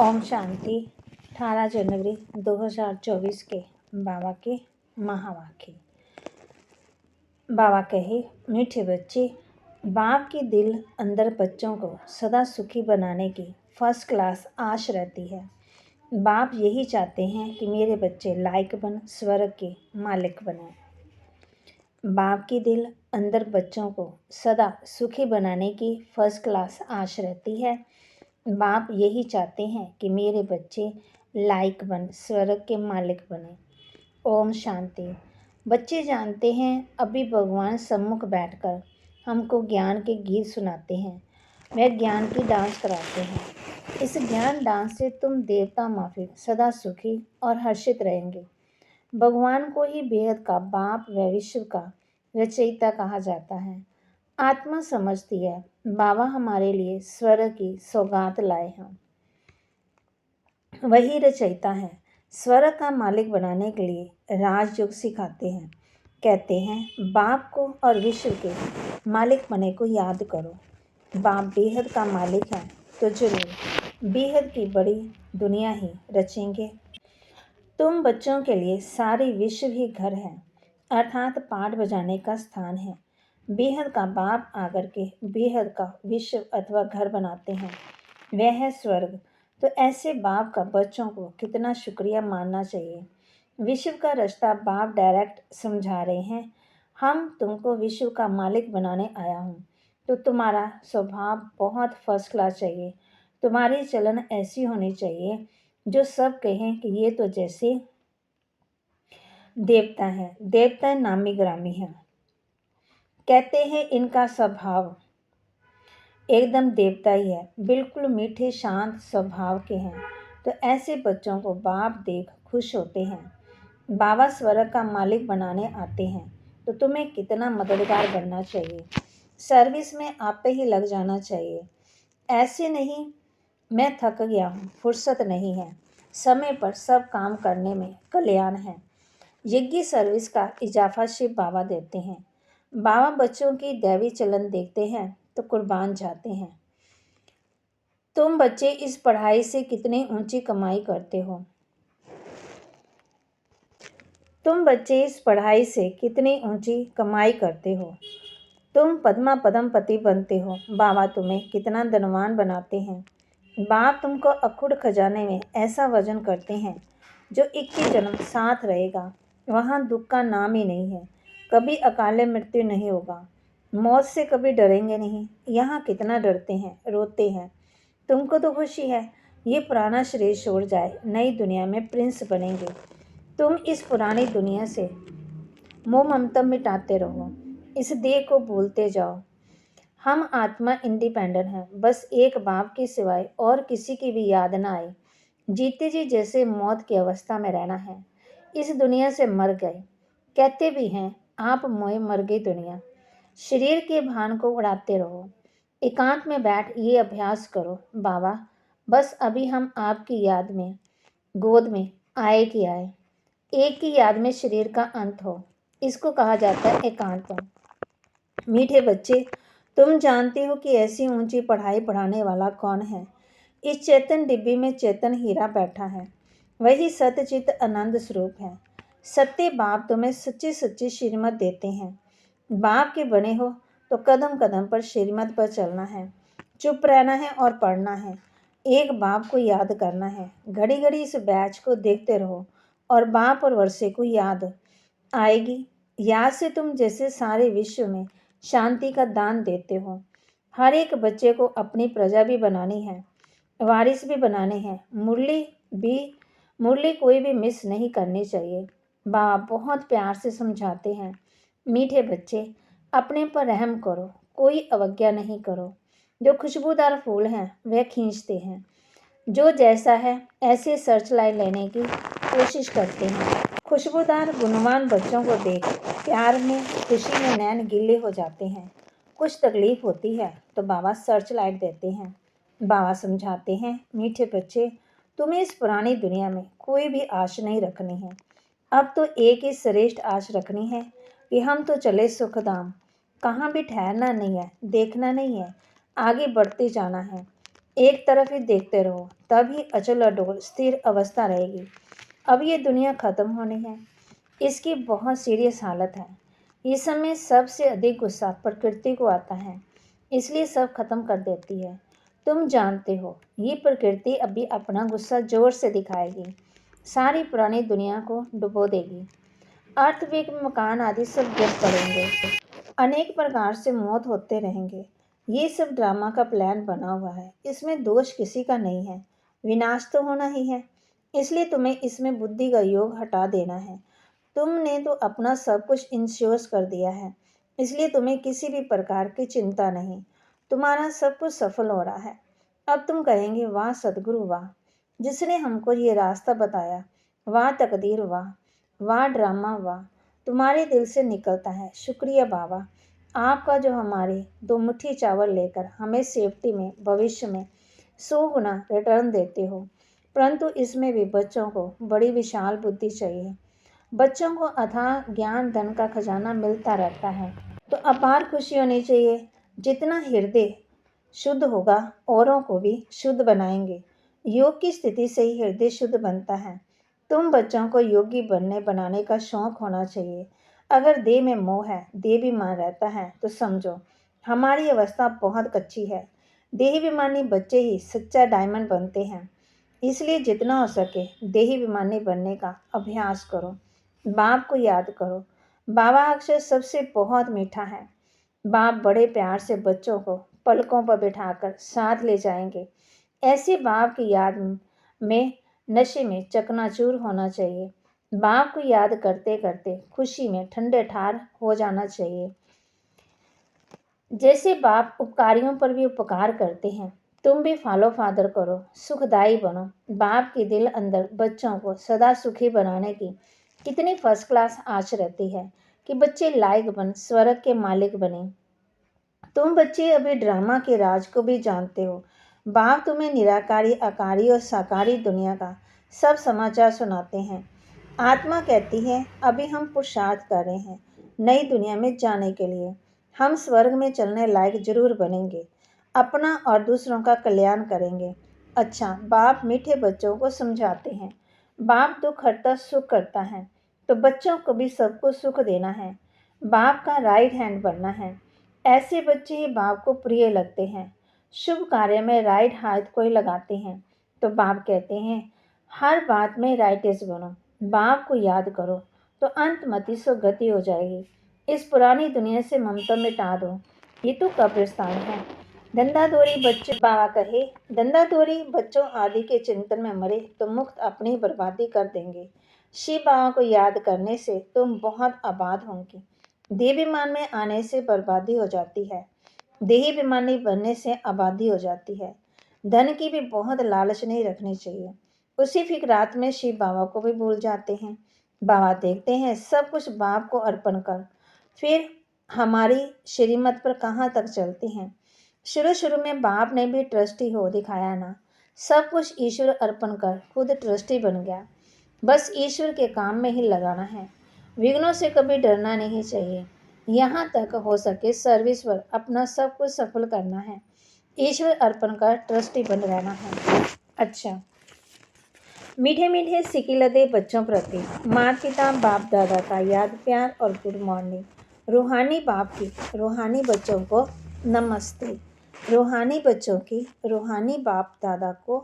ओम शांति। 18 जनवरी 2024 के बाबा के महावाक्य। बाबा कहे, मीठे बच्चे, बाप की दिल अंदर बच्चों को सदा सुखी बनाने की फर्स्ट क्लास आश रहती है। बाप यही चाहते हैं कि मेरे बच्चे लायक बन स्वर्ग के मालिक बने। बाप की दिल अंदर बच्चों को सदा सुखी बनाने की फर्स्ट क्लास आश रहती है। बाप यही चाहते हैं कि मेरे बच्चे लायक बन स्वर्ग के मालिक बने। ओम शांति। बच्चे जानते हैं अभी भगवान सम्मुख बैठकर हमको ज्ञान के गीत सुनाते हैं। वह ज्ञान की डांस कराते हैं। इस ज्ञान डांस से तुम देवता माफिक सदा सुखी और हर्षित रहेंगे। भगवान को ही बेहद का बाप व विश्व का रचयिता कहा जाता है। आत्मा समझती है बाबा हमारे लिए स्वर्ग की सौगात लाए हैं। वही रचयिता है। स्वर्ग का मालिक बनाने के लिए राजयोग सिखाते हैं। कहते हैं बाप को और विश्व के मालिक बने को याद करो। बाप बेहद का मालिक है तो जरूर बेहद की बड़ी दुनिया ही रचेंगे। तुम बच्चों के लिए सारी विश्व ही घर है, अर्थात पाठ बजाने का स्थान है। बेहद का बाप आकर के बेहद का विश्व अथवा घर बनाते हैं, वह है स्वर्ग। तो ऐसे बाप का बच्चों को कितना शुक्रिया मानना चाहिए। विश्व का रास्ता बाप डायरेक्ट समझा रहे हैं। हम तुमको विश्व का मालिक बनाने आया हूँ, तो तुम्हारा स्वभाव बहुत फर्स्ट क्लास चाहिए। तुम्हारी चलन ऐसी होनी चाहिए जो सब कहें कि ये तो जैसे देवता है, देवता नामी ग्रामी है। कहते हैं इनका स्वभाव एकदम देवता ही है, बिल्कुल मीठे शांत स्वभाव के हैं। तो ऐसे बच्चों को बाप देख खुश होते हैं। बाबा स्वर्ग का मालिक बनाने आते हैं, तो तुम्हें कितना मददगार बनना चाहिए। सर्विस में आप पे ही लग जाना चाहिए। ऐसे नहीं मैं थक गया हूँ, फुर्सत नहीं है। समय पर सब काम करने में कल्याण है। यज्ञ सर्विस का इजाफा शिव बाबा देते हैं। बाबा बच्चों की दैवी चलन देखते हैं तो कुर्बान जाते हैं। तुम बच्चे इस पढ़ाई से कितनी ऊंची कमाई करते हो। तुम बच्चे इस पढ़ाई से कितनी ऊंची कमाई करते हो। तुम पद्मा पद्मपति बनते हो। बाबा तुम्हें कितना धनवान बनाते हैं। बाप तुमको अखुड़ खजाने में ऐसा वजन करते हैं जो 21 जन्म साथ रहेगा। वहाँ दुख का नाम ही नहीं है। कभी अकाले मृत्यु नहीं होगा। मौत से कभी डरेंगे नहीं। यहाँ कितना डरते हैं, रोते हैं। तुमको तो खुशी है ये पुराना शरीर छोड़ जाए, नई दुनिया में प्रिंस बनेंगे। तुम इस पुरानी दुनिया से मोह ममता मिटाते रहो, इस देह को भूलते जाओ। हम आत्मा इंडिपेंडेंट हैं, बस एक बाप के सिवाय और किसी की भी याद ना आए। जीते जी जैसे मौत की अवस्था में रहना है। इस दुनिया से मर गए, कहते भी हैं आप मोए मर गई दुनिया। शरीर के भान को उड़ाते रहो। एकांत में बैठ ये अभ्यास करो। बाबा बस अभी हम आपकी याद में गोद में आए कि आए। एक की याद में शरीर का अंत हो, इसको कहा जाता है एकांत। मीठे बच्चे, तुम जानते हो कि ऐसी ऊंची पढ़ाई पढ़ाने वाला कौन है। इस चेतन डिब्बी में चेतन हीरा बैठा है, वही सत्यचित आनंद स्वरूप है। सत्य बाप तुम्हें सच्ची सच्ची श्रीमत देते हैं। बाप के बने हो तो कदम कदम पर श्रीमत पर चलना है, चुप रहना है और पढ़ना है। एक बाप को याद करना है। घड़ी घड़ी इस बैच को देखते रहो और बाप और वर्षे को याद आएगी। याद से तुम जैसे सारे विश्व में शांति का दान देते हो। हर एक बच्चे को अपनी प्रजा भी बनानी है, वारिस भी बनाने हैं। मुरली कोई भी मिस नहीं करनी चाहिए। बाप बहुत प्यार से समझाते हैं, मीठे बच्चे अपने पर रहम करो, कोई अवज्ञा नहीं करो। जो खुशबूदार फूल हैं वह खींचते हैं, जो जैसा है ऐसे सर्च लाइन लेने की कोशिश करते हैं। खुशबूदार गुणवान बच्चों को देख प्यार में खुशी में नैन गीले हो जाते हैं। कुछ तकलीफ होती है तो बाबा सर्च लाइट देते हैं। बाबा समझाते हैं, मीठे बच्चे तुम्हें इस पुरानी दुनिया में कोई भी आश नहीं रखनी है। अब तो एक ही श्रेष्ठ आश रखनी है कि हम तो चले सुखधाम। कहाँ भी ठहरना नहीं है, देखना नहीं है, आगे बढ़ते जाना है। एक तरफ ही देखते रहो, तब ही अचल अडोल स्थिर अवस्था रहेगी। अब ये दुनिया खत्म होनी है, इसकी बहुत सीरियस हालत है। इस समय सबसे अधिक गुस्सा प्रकृति को आता है, इसलिए सब खत्म कर देती है। तुम जानते हो, ये प्रकृति अभी अपना गुस्सा जोर से दिखाएगी, सारी पुरानी दुनिया को डुबो देगी। अर्थक्वेक, मकान आदि सब गिर पड़ेंगे, अनेक प्रकार से मौत होते रहेंगे। ये सब ड्रामा का प्लान बना हुआ है, इसमें दोष किसी का नहीं है, विनाश तो होना ही है। इसलिए तुम्हें इसमें बुद्धि का योग हटा देना है। तुमने तो अपना सब कुछ इंश्योर कर दिया है, इसलिए तुम्हें किसी भी प्रकार की चिंता नहीं। तुम्हारा सब कुछ सफल हो रहा है। अब तुम कहेंगे, वाह सदगुरु वाह, जिसने हमको ये रास्ता बताया, वाह तकदीर वाह, वाह ड्रामा वाह, तुम्हारे दिल से निकलता है। शुक्रिया बाबा, आपका जो हमारे 2 मुट्ठी चावल लेकर हमें सेफ्टी में भविष्य में 100 गुना रिटर्न देते हो। परंतु इसमें भी बच्चों को बड़ी विशाल बुद्धि चाहिए। बच्चों को अथाह ज्ञान धन का खजाना मिलता रहता है, तो अपार खुशी होनी चाहिए। जितना हृदय शुद्ध होगा, औरों को भी शुद्ध बनाएंगे। योग की स्थिति से ही हृदय शुद्ध बनता है। तुम बच्चों को योगी बनाने का शौक होना चाहिए। अगर देह में मोह है, देहाभिमान रहता है, तो समझो हमारी अवस्था बहुत कच्ची है। देहाभिमानी बच्चे ही सच्चा डायमंड बनते हैं। इसलिए जितना हो सके देहाभिमानी बनने का अभ्यास करो। बाप को याद करो। बाबा अक्षर सबसे बहुत मीठा है। बाप बड़े प्यार से बच्चों को पलकों पर बिठाकर साथ ले जाएंगे। ऐसे बाप की याद में नशे में चकनाचूर होना चाहिए। बाप को याद करते करते खुशी में ठंडे ठार हो जाना चाहिए। जैसे बाप उपकारियों पर भी उपकार करते हैं, तुम भी फॉलो फादर करो, सुखदाई बनो। बाप के दिल अंदर बच्चों को सदा सुखी बनाने की कितनी फर्स्ट क्लास आश रहती है कि बच्चे लायक बन स्वर्ग के मालिक बने। तुम बच्चे अभी ड्रामा के राज को भी जानते हो। बाप तुम्हें निराकारी, आकारी और साकारी दुनिया का सब समाचार सुनाते हैं। आत्मा कहती है, अभी हम पुरुषार्थ कर रहे हैं नई दुनिया में जाने के लिए। हम स्वर्ग में चलने लायक जरूर बनेंगे, अपना और दूसरों का कल्याण करेंगे। अच्छा, बाप मीठे बच्चों को समझाते हैं। बाप दुख हरता सुख करता है, तो बच्चों को भी सबको सुख देना है। बाप का राइट हैंड बनना है। ऐसे बच्चे ही बाप को प्रिय लगते हैं। शुभ कार्य में राइट हाथ कोई लगाते हैं, तो बाप कहते हैं, हर बात में राइटेस बनो। बाप को याद करो, तो अंतमति सो गति हो जाएगी। इस पुरानी दुनिया से ममता मिटा दो, ये तो कब्रिस्तान है। धंधाधोरी बच्चे, बाबा कहे, धंधाधोरी बच्चों आदि के चिंतन में मरे तो मुक्त अपनी बर्बादी कर देंगे। शिव बाबा को याद करने से तुम बहुत आबाद होंगे। देहाभिमान में आने से बर्बादी हो जाती है, देहाभिमानी बनने से आबादी हो जाती है। धन की भी बहुत लालच नहीं रखनी चाहिए। उसी फिक्रात में शिव बाबा को भी भूल जाते हैं। बाबा देखते हैं सब कुछ बाप को अर्पण कर, फिर हमारी श्रीमत पर कहाँ तक चलते हैं। शुरू शुरू में बाप ने भी ट्रस्टी हो दिखाया ना, सब कुछ ईश्वर अर्पण कर खुद ट्रस्टी बन गया। बस ईश्वर के काम में ही लगाना है, विघ्नों से कभी डरना नहीं चाहिए। यहाँ तक हो सके सर्विस पर अपना सब कुछ सफल करना है, ईश्वर अर्पण का ट्रस्टी बन रहना है। अच्छा, मीठे मीठे सिकिलते बच्चों प्रति माता पिता बाप दादा का याद प्यार और गुड मॉर्निंग। रूहानी बाप की रूहानी बच्चों को नमस्ते। रूहानी बच्चों की रूहानी बाप दादा को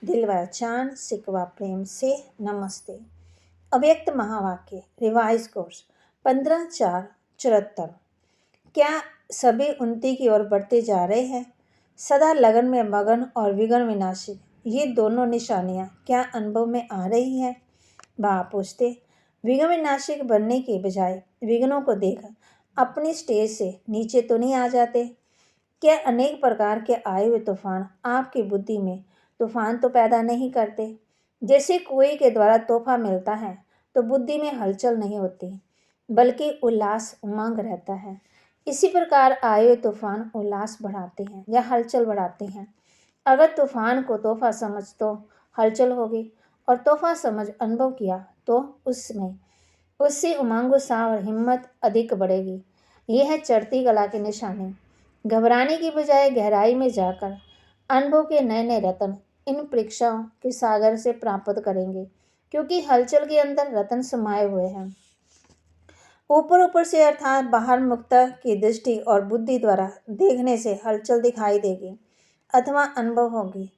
दिलवा चांद सिकवा प्रेम से नमस्ते। अव्यक्त महावाक्य रिवाइज कोर्स 15/4/74। क्या सभी उन्नति की ओर बढ़ते जा रहे हैं? सदा लगन में मगन और विघ्न विनाशिक, ये दोनों निशानियां क्या अनुभव में आ रही हैं? बाप पूछते, विघ्न विनाशिक बनने के बजाय विघ्नों को देख अपनी स्टेज से नीचे तो नहीं आ जाते? क्या अनेक प्रकार के आए हुए तूफान आपकी बुद्धि में तूफान तो पैदा नहीं करते? जैसे कुएं के द्वारा तोहफा मिलता है तो बुद्धि में हलचल नहीं होती, बल्कि उल्लास उमंग रहता है। इसी प्रकार आए हुए तूफान उल्लास बढ़ाते हैं या हलचल बढ़ाते हैं। अगर तूफान को तोहफा समझ तो हलचल होगी, और तोहफा समझ अनुभव किया तो उससे उमंग उत्साह और हिम्मत अधिक बढ़ेगी। यह है चढ़ती कला की निशानी। घबराने की बजाय गहराई में जाकर अनुभव के नए नए रत्न इन परीक्षाओं के सागर से प्राप्त करेंगे, क्योंकि हलचल के अंदर रत्न समाये हुए हैं। ऊपर ऊपर से अर्थात बाहर मुक्ता की दृष्टि और बुद्धि द्वारा देखने से हलचल दिखाई देगी अथवा अनुभव होगी,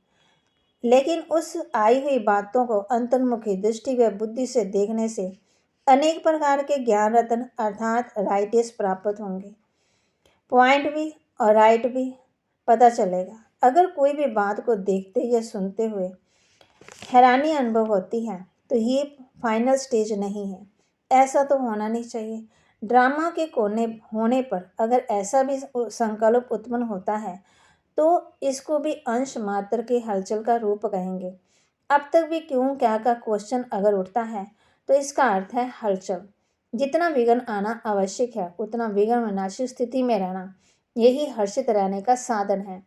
लेकिन उस आई हुई बातों को अंतर्मुखी दृष्टि व बुद्धि से देखने से अनेक प्रकार के ज्ञान रत्न अर्थात राइटिस प्राप्त होंगे। पॉइंट भी और राइट भी पता चलेगा। अगर कोई भी बात को देखते या सुनते हुए हैरानी अनुभव होती है तो ये फाइनल स्टेज नहीं है। ऐसा तो होना नहीं चाहिए। ड्रामा के कोने होने पर अगर ऐसा भी संकल्प उत्पन्न होता है तो इसको भी अंश मात्र के हलचल का रूप कहेंगे। अब तक भी क्यों क्या का क्वेश्चन अगर उठता है तो इसका अर्थ है हलचल। जितना विघ्न आना आवश्यक है उतना विघ्न विनाशी स्थिति में रहना यही हर्षित रहने का साधन है।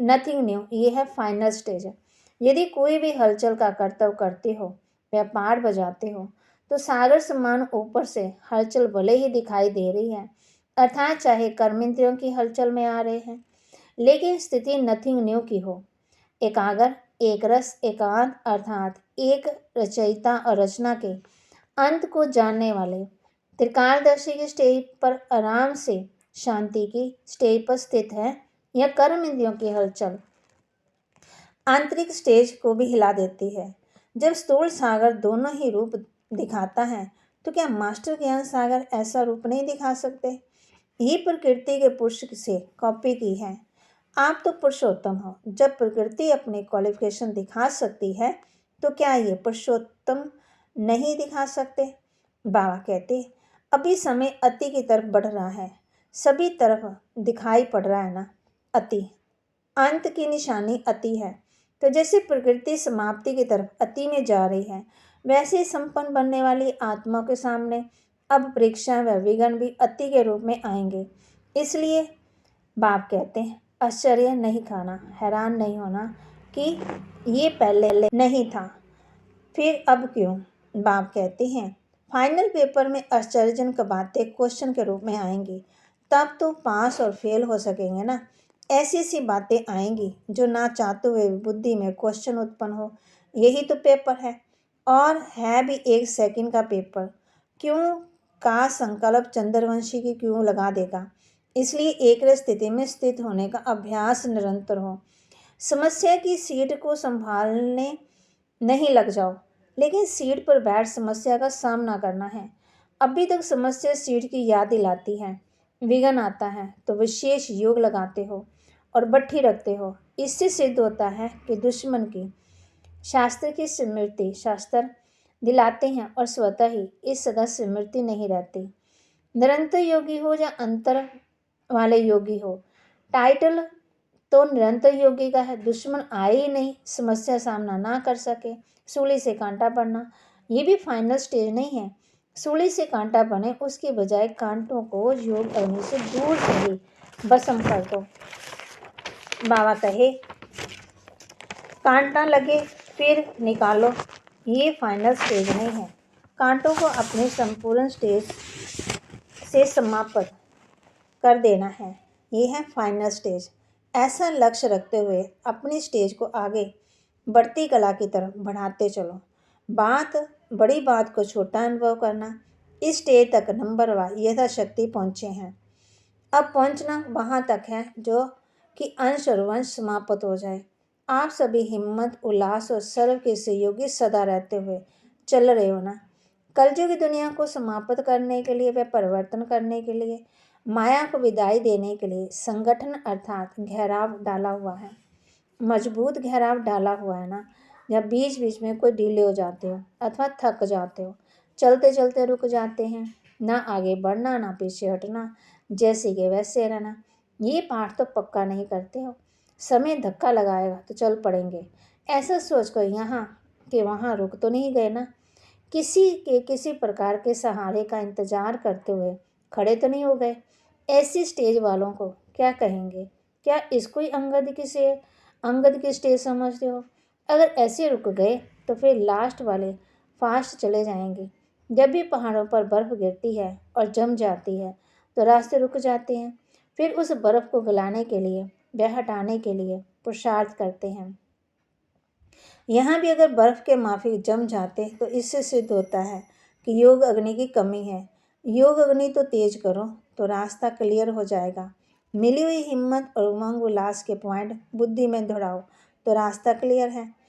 नथिंग न्यू, ये है फाइनल स्टेज। यदि कोई भी हलचल का कर्तव्य करते हो, व्यापार बजाते हो, तो सागर समान ऊपर से हलचल भले ही दिखाई दे रही है, अर्थात चाहे कर्मेंद्रियों की हलचल में आ रहे हैं, लेकिन स्थिति नथिंग न्यू की हो। एकाग्र, एक रस, एकांत अर्थात एक रचयिता और रचना के अंत को जानने वाले त्रिकालदर्शी की स्टेज पर आराम से शांति की स्टेज पर स्थित है, या कर्म इंद्रियों की हलचल आंतरिक स्टेज को भी हिला देती है। जब स्थूल सागर दोनों ही रूप दिखाता है तो क्या मास्टर ज्ञान सागर ऐसा रूप नहीं दिखा सकते? ये प्रकृति के पुरुष से कॉपी की है। आप तो पुरुषोत्तम हो। जब प्रकृति अपनी क्वालिफिकेशन दिखा सकती है तो क्या ये पुरुषोत्तम नहीं दिखा सकते? बाबा कहते अभी समय अति की तरफ बढ़ रहा है, सभी तरफ दिखाई पड़ रहा है ना अति, अंत की निशानी अति है। तो जैसे प्रकृति समाप्ति की तरफ अति में जा रही है, वैसे संपन्न बनने वाली आत्मा के सामने अब परीक्षा व विघ्न भी अति के रूप में आएंगे। इसलिए बाप कहते हैं आश्चर्य नहीं खाना, हैरान नहीं होना कि ये पहले नहीं था, फिर अब क्यों। बाप कहते हैं फाइनल पेपर में आश्चर्यजनक बातें क्वेश्चन के रूप में आएंगी, तब तो पास और फेल हो सकेंगे ना। ऐसी ऐसी बातें आएंगी जो ना चाहते हुए बुद्धि में क्वेश्चन उत्पन्न हो। यही तो पेपर है, और है भी 1 सेकंड का पेपर। क्यों का संकल्प चंद्रवंशी की क्यों लगा देगा। इसलिए एक स्थिति में स्थित होने का अभ्यास निरंतर हो। समस्या की सीट को संभालने नहीं लग जाओ, लेकिन सीट पर बैठ समस्या का सामना करना है। अभी तक समस्या सीट की याद दिलाती है, विघ्न आता है तो विशेष योग लगाते हो और बट्ठी रखते हो। इससे सिद्ध होता है कि दुश्मन की शास्त्र की स्मृति शास्त्र दिलाते हैं और स्वतः ही इस सदा स्मृति नहीं रहती। निरंतर योगी हो या अंतर वाले योगी हो, टाइटल तो निरंतर योगी का है। दुश्मन आए ही नहीं, समस्या सामना ना कर सके, सूली से कांटा पड़ना, ये भी फाइनल स्टेज नहीं है। सूली से कांटा बने उसके बजाय कांटों को योग अग्नि से दूर से ही भस्म कर दो। बाबा कहे कांटा लगे फिर निकालो, ये फाइनल स्टेज नहीं है। कांटों को अपने संपूर्ण स्टेज से समाप्त कर देना है, ये है फाइनल स्टेज। ऐसा लक्ष्य रखते हुए अपनी स्टेज को आगे बढ़ती कला की तरफ बढ़ाते चलो। बड़ी बात को छोटा अनुभव करना। इस स्टेज तक नंबर वार यथाशक्ति पहुँचे हैं। अब पहुँचना वहाँ तक है जो कि अंश और वंश समाप्त हो जाए। आप सभी हिम्मत, उल्लास और सर्व के सहयोगी सदा रहते हुए चल रहे हो ना। कलयुग की दुनिया को समाप्त करने के लिए व परिवर्तन करने के लिए, माया को विदाई देने के लिए संगठन अर्थात घेराव डाला हुआ है। मजबूत घेराव डाला हुआ है ना। जब बीच बीच में कोई ढीले हो जाते हो अथवा थक जाते हो, चलते चलते रुक जाते हैं, ना आगे बढ़ना ना पीछे हटना, जैसे कि वैसे रहना, ये पाठ तो पक्का नहीं करते हो। समय धक्का लगाएगा तो चल पड़ेंगे, ऐसा सोचकर यहाँ कि वहाँ रुक तो नहीं गए ना। किसी प्रकार के सहारे का इंतजार करते हुए खड़े तो नहीं हो गए। ऐसी स्टेज वालों को क्या कहेंगे? क्या इसको ही अंगद की स्टेज समझते हो? अगर ऐसे रुक गए तो फिर लास्ट वाले फास्ट चले जाएंगे। जब भी पहाड़ों पर बर्फ़ गिरती है और जम जाती है तो रास्ते रुक जाते हैं। फिर उस बर्फ़ को गलाने के लिए वह हटाने के लिए पुरुषार्थ करते हैं। यहाँ भी अगर बर्फ़ के माफिक जम जाते तो इससे सिद्ध होता है कि योग अग्नि की कमी है। योग अग्नि तो तेज करो तो रास्ता क्लियर हो जाएगा। मिली हुई हिम्मत और उमंग उल्लास के पॉइंट बुद्धि में दौड़ाओ तो रास्ता क्लियर है।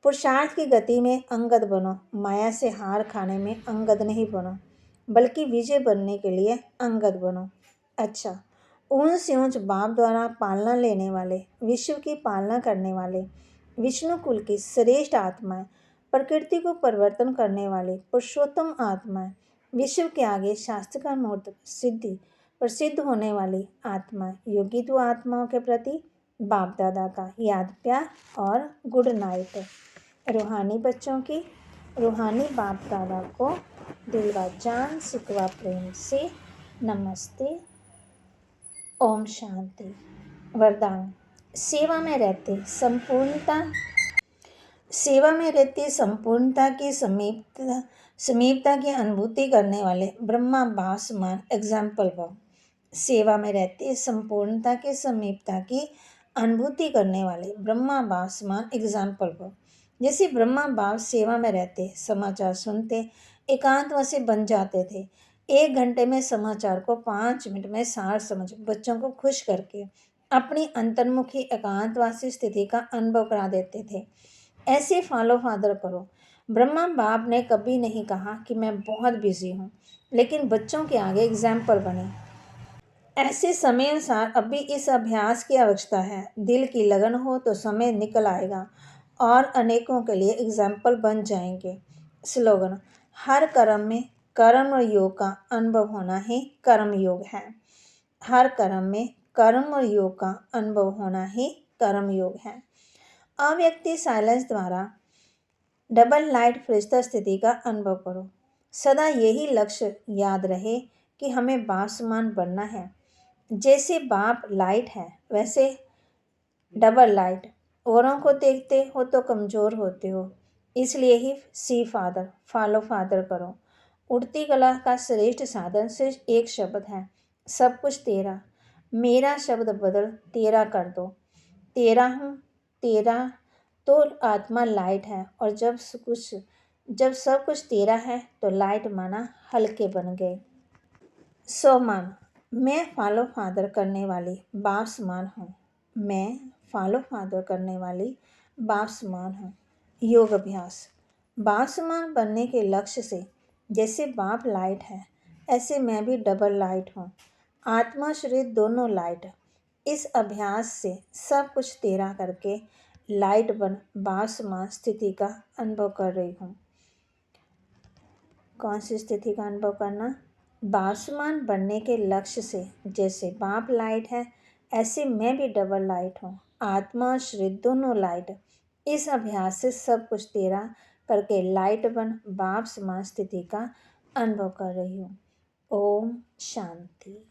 पुरुषार्थ की गति में अंगद बनो, माया से हार खाने में अंगद नहीं बनो, बल्कि विजय बनने के लिए अंगद बनो। अच्छा, ऊंच से ऊंच बाप द्वारा पालना लेने वाले, विश्व की पालना करने वाले, विष्णु कुल की श्रेष्ठ आत्माएं, प्रकृति को परिवर्तन करने वाले पुरुषोत्तम आत्माएं, विश्व के आगे शास्त्र का मूर्त सिद्धि प्रसिद्ध होने वाली आत्माएं, योगी तो आत्माओं के प्रति बाप दादा का याद प्यार और गुड नाइट। रूहानी बच्चों की रूहानी बाप दादा को दिलवा जान सिकवा प्रेम से नमस्ते। ओम शांति। वरदान। सेवा में रहते संपूर्णता की समीपता की अनुभूति करने वाले ब्रह्मा बाप समान एग्जाम्पल भव। सेवा में रहते संपूर्णता की समीपता की अनुभूति करने वाले ब्रह्मा बाप समान एग्जाम्पल भव। जैसे ब्रह्मा बाप सेवा में रहते, समाचार सुनते, एकांतवासी बन जाते थे। 1 घंटे में समाचार को 5 मिनट में सार समझ बच्चों को खुश करके अपनी अंतर्मुखी एकांतवासी स्थिति का अनुभव करा देते थे। ऐसे फॉलो फादर करो। ब्रह्मा बाप ने कभी नहीं कहा कि मैं बहुत बिजी हूँ, लेकिन बच्चों के आगे एग्जाम्पल बने। ऐसे समय अनुसार अभी इस अभ्यास की आवश्यकता है। दिल की लगन हो तो समय निकल आएगा और अनेकों के लिए एग्जाम्पल बन जाएंगे। स्लोगन। हर कर्म में कर्म और योग का अनुभव होना ही कर्म योग है। हर कर्म में कर्म और योग का अनुभव होना ही कर्म योग है। अव्यक्ति साइलेंस द्वारा डबल लाइट फरिश्ता स्थिति का अनुभव करो। सदा यही लक्ष्य याद रहे कि हमें बाप समान बनना है। जैसे बाप लाइट है, वैसे डबल लाइट। औरों को देखते हो तो कमज़ोर होते हो, इसलिए ही सी फादर फॉलो फादर करो। उड़ती कला का श्रेष्ठ साधन सिर्फ एक शब्द है, सब कुछ तेरा। मेरा शब्द बदल तेरा कर दो। तेरा हूँ, तेरा तो आत्मा लाइट है, और जब सब कुछ तेरा है तो लाइट माना हल्के बन गए। सो मान, मैं फॉलो फादर करने वाली बाप समान हूँ। मैं फॉलो फादर करने वाली बाप समान हूँ। योग अभ्यास। बाप समान बनने के लक्ष्य से जैसे बाप लाइट है, ऐसे मैं भी डबल लाइट हूँ। आत्मा शरीर दोनों लाइट। इस अभ्यास से सब कुछ तेरा करके लाइट बन बाप समान स्थिति का अनुभव कर रही हूँ। कौन सी स्थिति का अनुभव करना? बाप समान बनने के लक्ष्य से जैसे बाप लाइट है, ऐसे मैं भी डबल लाइट हूँ। आत्मा शरीर दोनों लाइट। इस अभ्यास से सब कुछ तेरा करके लाइट बन बाप समान स्थिति का अनुभव कर रही हूँ। ओम शांति।